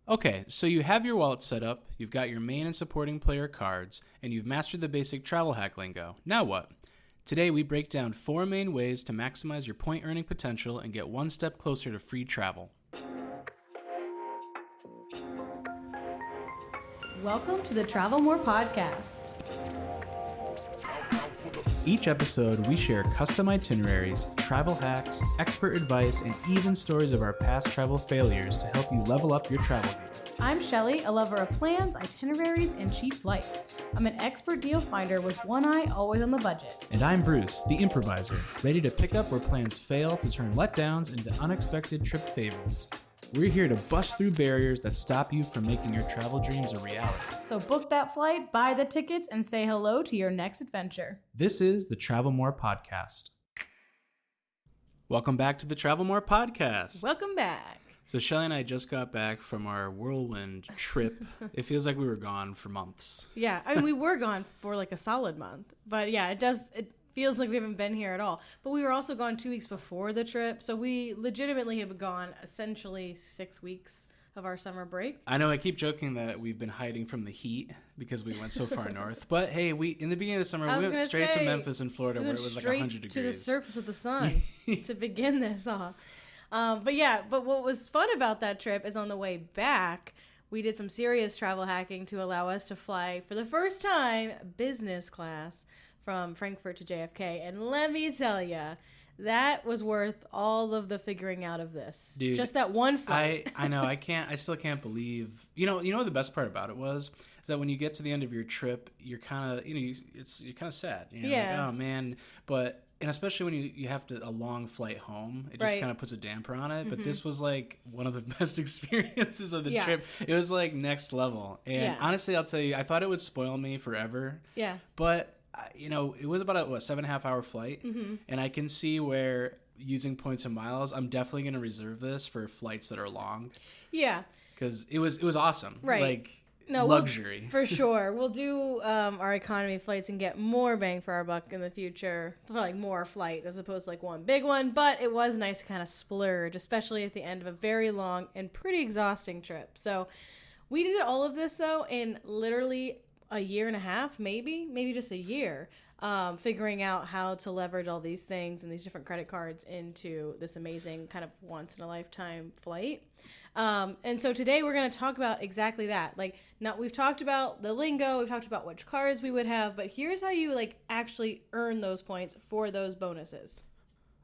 Okay, so you have your wallet set up, you've got your main and supporting player cards, and you've mastered the basic travel hack lingo. Now what? Today we break down 4 main ways to maximize your point earning potential and get one step closer to free travel. Welcome to the Travel More podcast. Each episode, we share custom itineraries, travel hacks, expert advice, and even stories of our past travel failures to help you level up your travel game. I'm Shelly, a lover of plans, itineraries, and cheap flights. I'm an expert deal finder with one eye always on the budget. And I'm Bruce, the improviser, ready to pick up where plans fail to turn letdowns into unexpected trip favorites. We're here to bust through barriers that stop you from making your travel dreams a reality. So book that flight, buy the tickets, and say hello to your next adventure. This is the Travel More Podcast. Welcome back to the Travel More Podcast. Welcome back. So Shelly and I just got back from our whirlwind trip. It feels like we were gone for months. Yeah, I mean, we were gone for like a solid month. But yeah, it feels like we haven't been here at all. But we were also gone 2 weeks before the trip. So we legitimately have gone essentially 6 weeks of our summer break. I know I keep joking that we've been hiding from the heat because we went so far north. But hey, in the beginning of the summer, we went straight to Memphis in Florida where it was like 100 degrees. To the surface of the sun to begin this off. But what was fun about that trip is on the way back, we did some serious travel hacking to allow us to fly for the first time business class from Frankfurt to JFK. And let me tell you, that was worth all of the figuring out of this. Dude, just that one flight. I know. I still can't believe, you know what the best part about it was? Is that when you get to the end of your trip, you're kind of, you're kind of sad. Yeah. Like, oh man. And especially when you have a long flight home, it just kind of puts a damper on it. Mm-hmm. But this was like one of the best experiences of the trip. It was like next level. And honestly, I'll tell you, I thought it would spoil me forever. Yeah. But, it was about a 7.5 hour flight. Mm-hmm. And I can see where using points and miles, I'm definitely going to reserve this for flights that are long. Yeah. Because it was awesome. Right. Luxury. For sure. We'll do our economy flights and get more bang for our buck in the future. For like more flights as opposed to like one big one. But it was nice to kind of splurge, especially at the end of a very long and pretty exhausting trip. So we did all of this though in literally a year and a half, maybe just a year, figuring out how to leverage all these things and these different credit cards into this amazing kind of once in a lifetime flight. And so today we're going to talk about exactly that. We've talked about the lingo, we've talked about which cards we would have, but here's how you actually earn those points for those bonuses.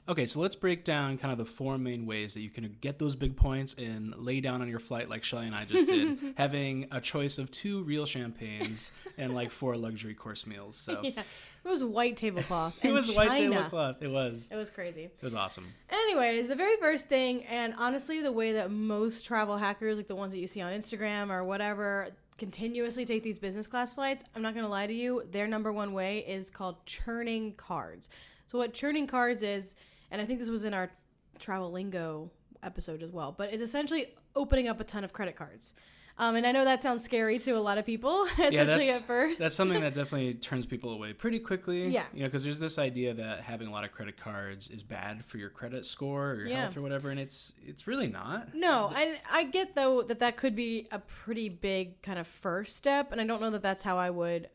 Okay, so let's break down kind of the 4 main ways that you can get those big points and lay down on your flight like Shelly and I just did, having a choice of 2 real champagnes and 4 luxury course meals. So yeah. It was white tablecloths. It was China. White tablecloth. It was crazy. It was awesome. Anyways, the very first thing, and honestly, the way that most travel hackers, like the ones that you see on Instagram or whatever, continuously take these business class flights, I'm not going to lie to you, their number one way is called churning cards. So what churning cards is, and I think this was in our travel lingo episode as well, but it's essentially opening up a ton of credit cards. And I know that sounds scary to a lot of people, especially at first. That's something that definitely turns people away pretty quickly. Yeah. Because there's this idea that having a lot of credit cards is bad for your credit score or your health or whatever, and it's really not. No, and I get, though, that could be a pretty big kind of first step, and I don't know that that's how I would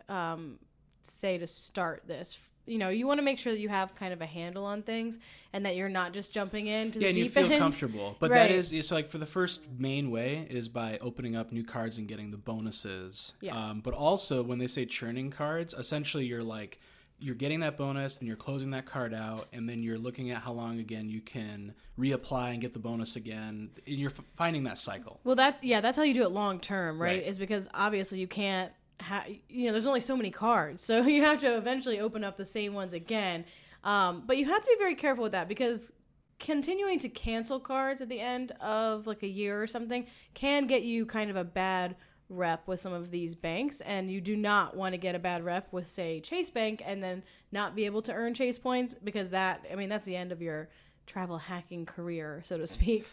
say to start this. You want to make sure that you have kind of a handle on things and that you're not just jumping into the deep end. Yeah, and you feel comfortable. But that is, so for the first main way is by opening up new cards and getting the bonuses. Yeah. But also when they say churning cards, essentially you're getting that bonus and you're closing that card out and then you're looking at how long again you can reapply and get the bonus again. And you're finding that cycle. Well, that's how you do it long term, right? Is because obviously you can't. There's only so many cards, so you have to eventually open up the same ones again. But you have to be very careful with that because continuing to cancel cards at the end of a year or something can get you kind of a bad rep with some of these banks, and you do not want to get a bad rep with, say, Chase Bank and then not be able to earn Chase points because that's the end of your travel hacking career, so to speak.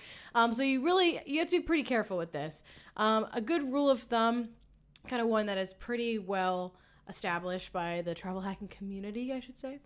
So you have to be pretty careful with this. A good rule of thumb, kind of one that is pretty well established by the travel hacking community, I should say,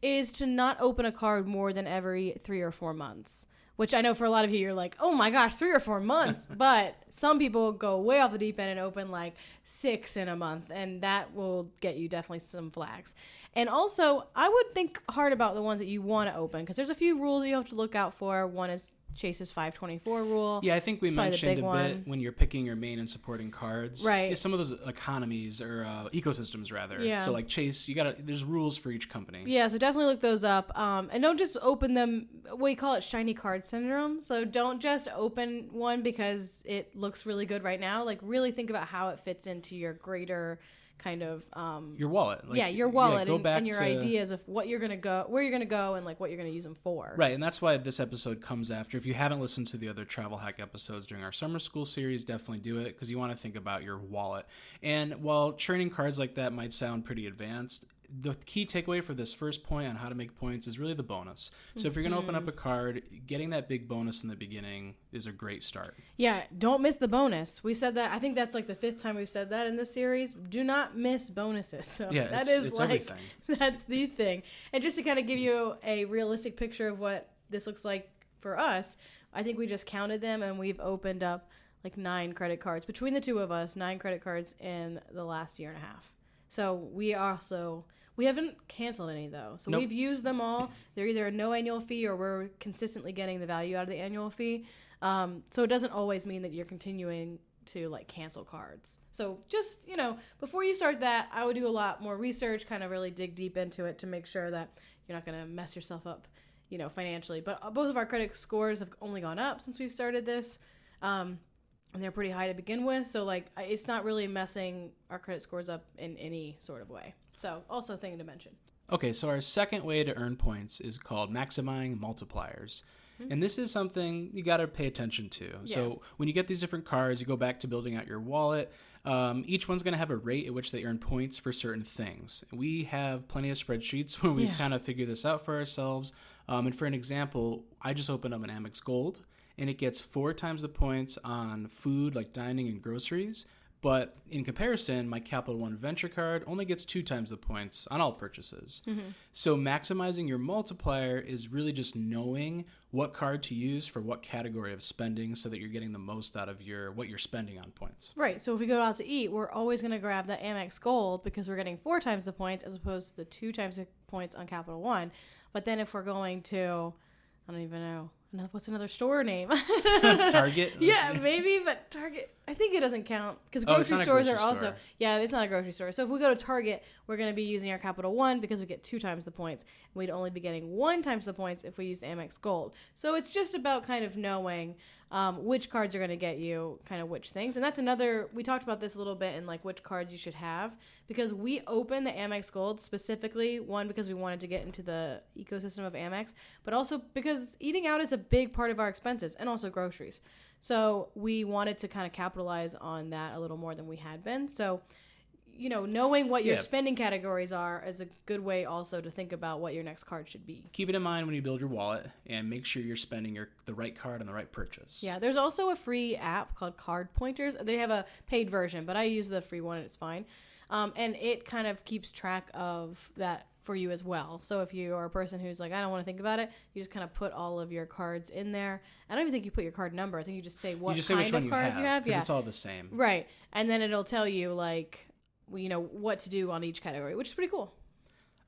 is to not open a card more than every 3 or 4 months. which I know for a lot of you, you're like, oh my gosh, 3 or 4 months. But some people go way off the deep end and open like 6 in a month, and that will get you definitely some flags. And also, I would think hard about the ones that you want to open, because there's a few rules you have to look out for. One is Chase's 524 rule. Yeah, I think we mentioned a bit when you're picking your main and supporting cards. Right. Yeah, some of those economies or ecosystems rather. Yeah. So like Chase, there's rules for each company. Yeah, so definitely look those up. And don't just open them. We call it shiny card syndrome. So don't just open one because it looks really good right now. Like really think about how it fits into your greater kind of your wallet. Your wallet and your ideas of what you're gonna go, where you're gonna go, and like what you're gonna use them for. Right, and that's why this episode comes after. If you haven't listened to the other travel hack episodes during our summer school series, definitely do it, because you want to think about your wallet. And while churning cards like that might sound pretty advanced, the key takeaway for this first point on how to make points is really the bonus. So if you're going to open up a card, getting that big bonus in the beginning is a great start. Yeah, don't miss the bonus. We said that. I think that's like the 5th time we've said that in this series. Do not miss bonuses. So yeah, it's like everything. That's the thing. And just to kind of give you a realistic picture of what this looks like for us, I think we just counted them and we've opened up like 9 credit cards. Between the two of us, 9 credit cards in the last year and a half. So we haven't canceled any, though. So We've used them all. They're either a no annual fee or we're consistently getting the value out of the annual fee. So it doesn't always mean that you're continuing to, like, cancel cards. So just, before you start that, I would do a lot more research, kind of really dig deep into it to make sure that you're not going to mess yourself up, financially. But both of our credit scores have only gone up since we've started this. And they're pretty high to begin with. So, like, it's not really messing our credit scores up in any sort of way. So, also a thing to mention. Okay, so our second way to earn points is called maximizing multipliers. Mm-hmm. And this is something you got to pay attention to. Yeah. So, when you get these different cards, you go back to building out your wallet. Each one's going to have a rate at which they earn points for certain things. We have plenty of spreadsheets where we've kind of figured this out for ourselves. And for an example, I just opened up an Amex Gold, and it gets 4 times the points on food like dining and groceries. But in comparison, my Capital One Venture card only gets 2 times the points on all purchases. Mm-hmm. So maximizing your multiplier is really just knowing what card to use for what category of spending so that you're getting the most out of what you're spending on points. Right. So if we go out to eat, we're always going to grab the Amex Gold because we're getting 4 times the points as opposed to the 2 times the points on Capital One. But then if we're going to, I don't even know. What's another store name? Target? Yeah, maybe, but Target, I think it doesn't count because grocery stores are also, yeah, it's not a grocery store. So if we go to Target, we're going to be using our Capital One because we get 2 times the points. We'd only be getting 1 times the points if we use Amex Gold. So it's just about kind of knowing which cards are going to get you kind of which things. And that's we talked about this a little bit in like which cards you should have, because we opened the Amex Gold specifically, one, because we wanted to get into the ecosystem of Amex, but also because eating out is a big part of our expenses and also groceries. So we wanted to kind of capitalize on that a little more than we had been. So, knowing what your spending categories are is a good way also to think about what your next card should be. Keep it in mind when you build your wallet and make sure you're spending the right card on the right purchase. Yeah, there's also a free app called Card Pointers. They have a paid version, but I use the free one and it's fine. And it kind of keeps track of that for you as well. So if you are a person who's like, I don't want to think about it, you just kind of put all of your cards in there. I don't even think you put your card number. I think you just say what kind of cards you have. Because it's all the same. Right. And then it'll tell you like, what to do on each category, which is pretty cool.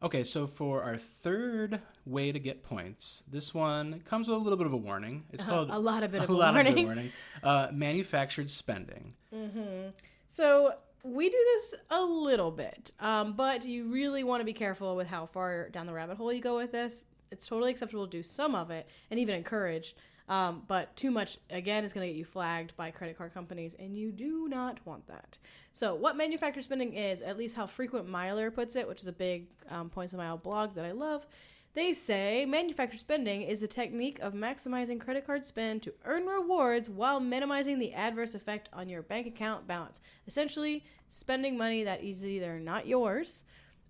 Okay, so for our third way to get points, this one comes with a little bit of a warning. It's called a lot of a warning. Manufactured spending. Mm-hmm. So we do this a little bit, but you really want to be careful with how far down the rabbit hole you go with this. It's totally acceptable to do some of it and even encouraged, but too much, again, is going to get you flagged by credit card companies, and you do not want that. So what manufactured spending is, at least how Frequent Miler puts it, which is a big Points a Mile blog that I love, they say manufactured spending is the technique of maximizing credit card spend to earn rewards while minimizing the adverse effect on your bank account balance. Essentially, spending money that is either not yours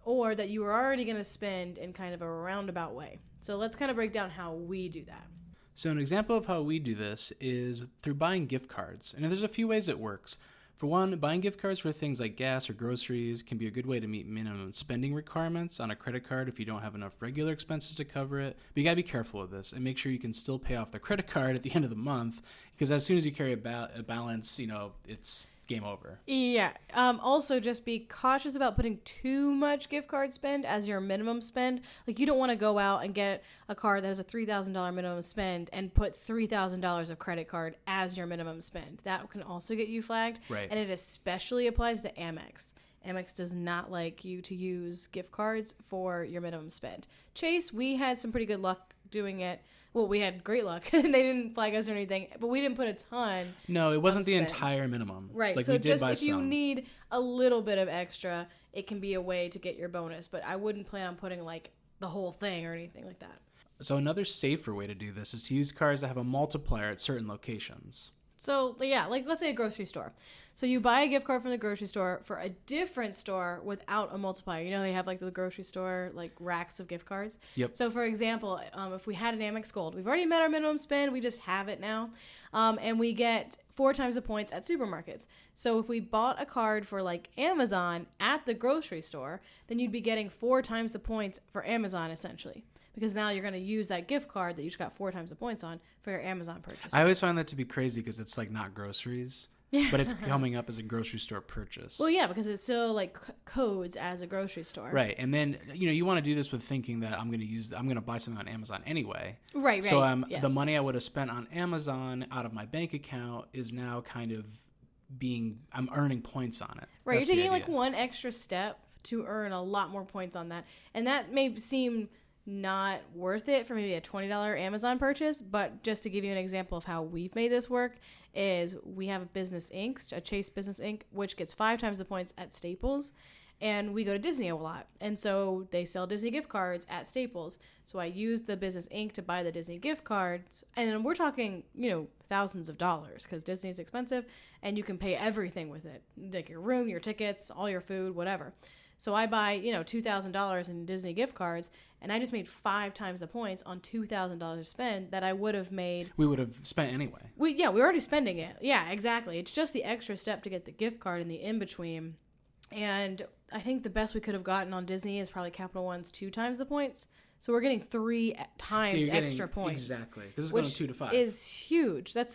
or that you were already going to spend in kind of a roundabout way. So let's kind of break down how we do that. So an example of how we do this is through buying gift cards. And there's a few ways it works. For one, buying gift cards for things like gas or groceries can be a good way to meet minimum spending requirements on a credit card if you don't have enough regular expenses to cover it. But you gotta be careful with this and make sure you can still pay off the credit card at the end of the month, because as soon as you carry a balance, it's game over. Yeah. Also, just be cautious about putting too much gift card spend as your minimum spend. Like, you don't want to go out and get a card that has a $3,000 minimum spend and put $3,000 of credit card as your minimum spend. That can also get you flagged. Right. And it especially applies to Amex. Amex does not like you to use gift cards for your minimum spend. Chase, we had some pretty good luck doing it. Well, we had great luck. They didn't flag us or anything, but we didn't put a ton. No, it wasn't the entire minimum. Right. Like, so we did just buy if you need a little bit of extra, it can be a way to get your bonus. But I wouldn't plan on putting like the whole thing or anything like that. So another safer way to do this is to use cards that have a multiplier at certain locations. So, yeah, like let's say a grocery store. So you buy a gift card from the grocery store for a different store without a multiplier. You know, they have like the grocery store, like racks of gift cards. Yep. So, for example, if we had an Amex Gold, we've already met our minimum spend. We just have it now. And we get 4 times the points at supermarkets. So if we bought a card for like Amazon at the grocery store, then you'd be getting 4 times the points for Amazon essentially. Because now you're going to use that gift card that you just got 4 times the points on for your Amazon purchase. I always find that to be crazy because it's like not groceries, but it's coming up as a grocery store purchase. Well, yeah, because it's still like codes as a grocery store. Right. And then, you want to do this with thinking that I'm going to buy something on Amazon anyway. Right. So yes. the money I would have spent on Amazon out of my bank account is now kind of I'm earning points on it. Right. That's you're taking like one extra step to earn a lot more points on that. And that may seem not worth it for maybe a $20 Amazon purchase, but just to give you an example of how we've made this work is we have a Business Inc., a Chase Business Inc., which gets 5 times the points at Staples, and we go to Disney a lot, and so they sell Disney gift cards at Staples, so I use the Business Inc. to buy the Disney gift cards, and we're talking, thousands of dollars, because Disney is expensive, and you can pay everything with it, like your room, your tickets, all your food, whatever. So I buy, $2,000 in Disney gift cards, and I just made 5 times the points on $2,000 spend that I would have made. We would have spent anyway. We're already spending it. Yeah, exactly. It's just the extra step to get the gift card in the in-between. And I think the best we could have gotten on Disney is probably Capital One's 2 times the points. So we're getting 3 times extra points. Exactly. Because it's going 2 to 5. Is huge. That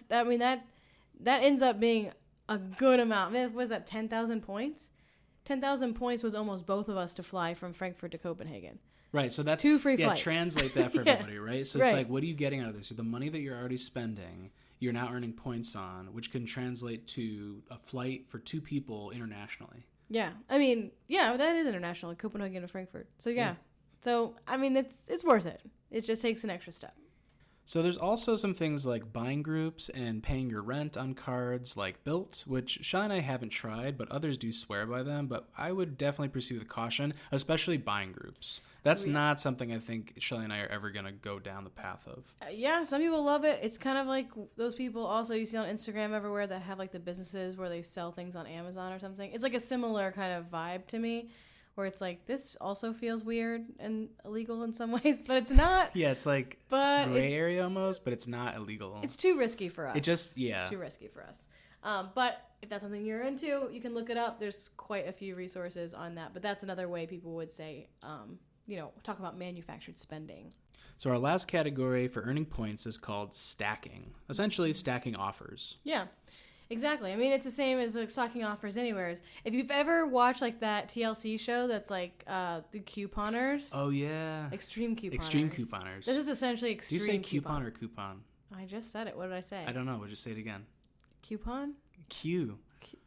ends up being a good amount. Was that 10,000 points? 10,000 points was almost both of us to fly from Frankfurt to Copenhagen. Right, so that's 2 free flights. Translate that for everybody, right? So it's like, what are you getting out of this? So the money that you're already spending, you're now earning points on, which can translate to a flight for 2 people internationally. Yeah, that is international, Copenhagen to Frankfurt. So yeah. So it's worth it. It just takes an extra step. So there's also some things like buying groups and paying your rent on cards like Bilt, which Sean and I haven't tried, but others do swear by them. But I would definitely pursue with caution, especially buying groups. That's not something I think Shelly and I are ever going to go down the path of. Yeah, some people love it. It's kind of like those people also you see on Instagram everywhere that have like the businesses where they sell things on Amazon or something. It's like a similar kind of vibe to me. Where it's like, this also feels weird and illegal in some ways, but it's not. Yeah, it's like gray area almost, but it's not illegal. It's too risky for us. It's too risky for us. But if that's something you're into, you can look it up. There's quite a few resources on that. But that's another way people would say, talk about manufactured spending. So our last category for earning points is called stacking. Essentially, stacking offers. Yeah. Exactly. It's the same as like stocking offers anywhere. If you've ever watched like that TLC show that's like the couponers. Oh, yeah. Extreme couponers. Extreme couponers. This is essentially extreme coupon. Do you say coupon or coupon? I just said it. What did I say? I don't know. We'll just say it again. Coupon?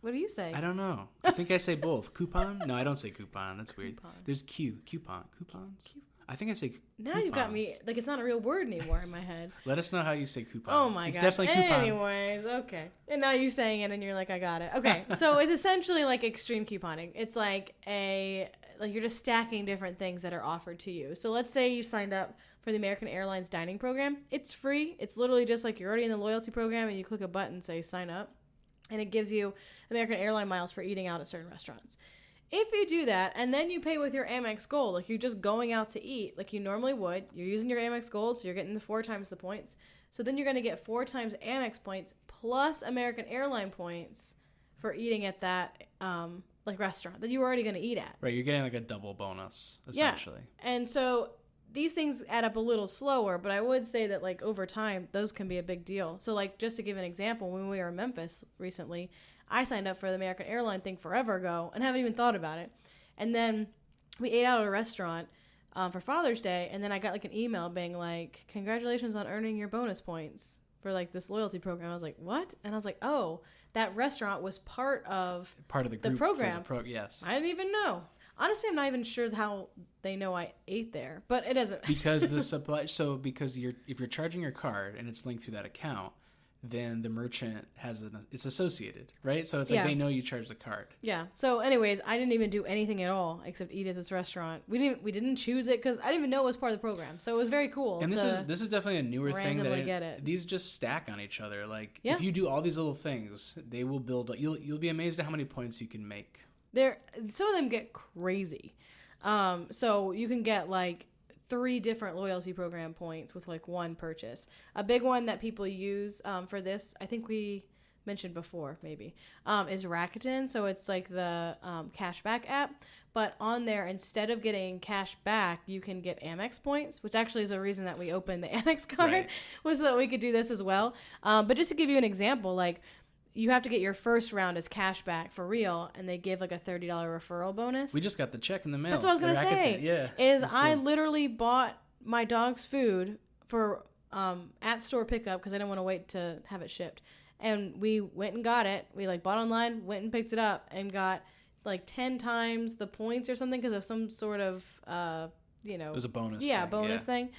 What do you say? I don't know. I think I say both. Coupon? No, I don't say coupon. That's weird. There's coupon. Coupons? I think I say now coupons. You've got me, like it's not a real word anymore in my head. Let us know how you say coupon. Oh my gosh. It's definitely coupon. Anyways, okay. And now you're saying it and you're like, I got it. Okay, so it's essentially like extreme couponing. It's like you're just stacking different things that are offered to you. So let's say you signed up for the American Airlines dining program. It's free. It's literally just like you're already in the loyalty program and you click a button, say sign up. And it gives you American Airline miles for eating out at certain restaurants. If you do that, and then you pay with your Amex Gold, like you're just going out to eat like you normally would, you're using your Amex Gold, so you're getting the 4 times the points. So then you're going to get 4 times Amex points plus American Airline points for eating at that like restaurant that you were already going to eat at. Right, you're getting like a double bonus essentially. Yeah. And so these things add up a little slower, but I would say that like over time those can be a big deal. So like just to give an example, when we were in Memphis recently, I signed up for the American Airline thing forever ago and haven't even thought about it. And then we ate out at a restaurant for Father's Day, and then I got like an email being like, congratulations on earning your bonus points for like this loyalty program. I was like, what? And I was like, oh, that restaurant was part of the group program. Yes. I didn't even know. Honestly, I'm not even sure how they know I ate there, but it doesn't. Because the supply, because if you're charging your card and it's linked through that account, then the merchant it's associated, right? So it's like they know you charge the card. Yeah. So anyways, I didn't even do anything at all except eat at this restaurant. We didn't choose it because I didn't even know it was part of the program. So it was very cool. And this is definitely a newer thing that these just stack on each other. Like if you do all these little things, they will build. You'll be amazed at how many points you can make. Some of them get crazy. So you can get like 3 different loyalty program points with like one purchase. A big one that people use for this, I think we mentioned before maybe, is Rakuten. So it's like the cashback app, but on there, instead of getting cash back, you can get Amex points, which actually is a reason that we opened the Amex card, was so that we could do this as well. But just to give you an example, like you have to get your first round as cash back for real, and they give like a $30 referral bonus. We just got the check in the mail. That's what I was going to say. Yeah. I literally bought my dog's food for at store pickup because I didn't want to wait to have it shipped. And we went and got it. We like bought online, went and picked it up, and got like 10 times the points or something because of some sort of, It was a bonus. Yeah, bonus thing.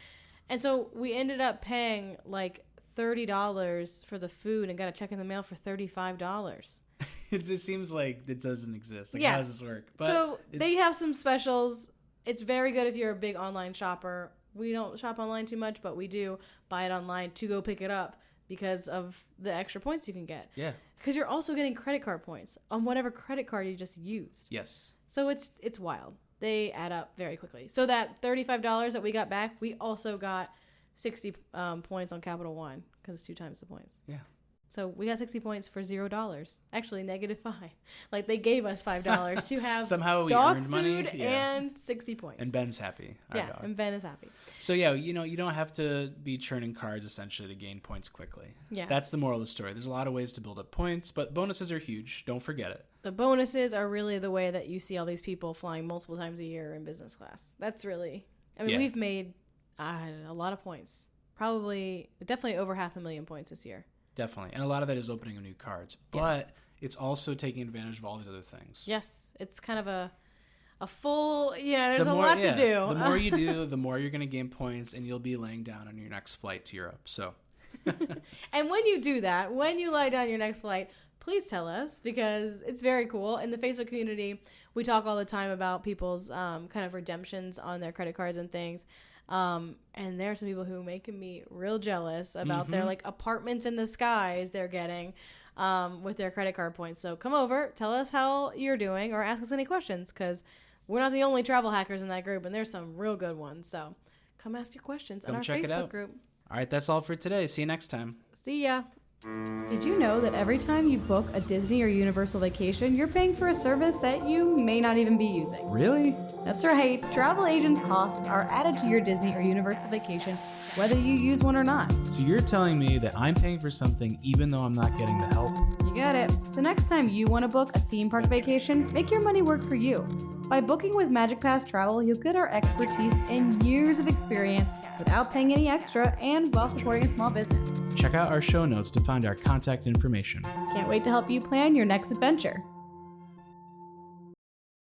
And so we ended up paying like $30 for the food and got a check in the mail for $35. It seems like it doesn't exist. Like, how does this work? But they have some specials. It's very good if you're a big online shopper. We don't shop online too much, but we do buy it online to go pick it up because of the extra points you can get. Yeah. Because you're also getting credit card points on whatever credit card you just used. Yes. So it's wild. They add up very quickly. So that $35 that we got back, we also got 60 points on Capital One because it's 2 times the points. Yeah. So we got 60 points for $0. Actually, -5. Like they gave us $5 to have somehow we dog earned food money and 60 points. And Ben's happy. Yeah, dog. And Ben is happy. So yeah, you don't have to be churning cards essentially to gain points quickly. Yeah. That's the moral of the story. There's a lot of ways to build up points, but bonuses are huge. Don't forget it. The bonuses are really the way that you see all these people flying multiple times a year in business class. That's really, we've made a lot of points. Definitely over 500,000 points this year. Definitely. And a lot of that is opening of new cards. But it's also taking advantage of all these other things. Yes. It's kind of a full, there's a lot to do. The more you do, the more you're going to gain points, and you'll be laying down on your next flight to Europe. So. And when you do that, when you lie down your next flight, please tell us because it's very cool. In the Facebook community, we talk all the time about people's kind of redemptions on their credit cards and things. And there are some people who are making me real jealous about their like apartments in the skies they're getting with their credit card points. So come over, tell us how you're doing, or ask us any questions because we're not the only travel hackers in that group, and there's some real good ones. So come ask your questions in our Facebook group. All right, that's all for today. See you next time. See ya. Did you know that every time you book a Disney or Universal vacation, you're paying for a service that you may not even be using? Really? That's right. Travel agent costs are added to your Disney or Universal vacation, whether you use one or not. So you're telling me that I'm paying for something even though I'm not getting the help? You got it. So next time you want to book a theme park vacation, make your money work for you. By booking with Magic Pass Travel, you'll get our expertise and years of experience without paying any extra and while supporting a small business. Check out our show notes to find our contact information. Can't wait to help you plan your next adventure.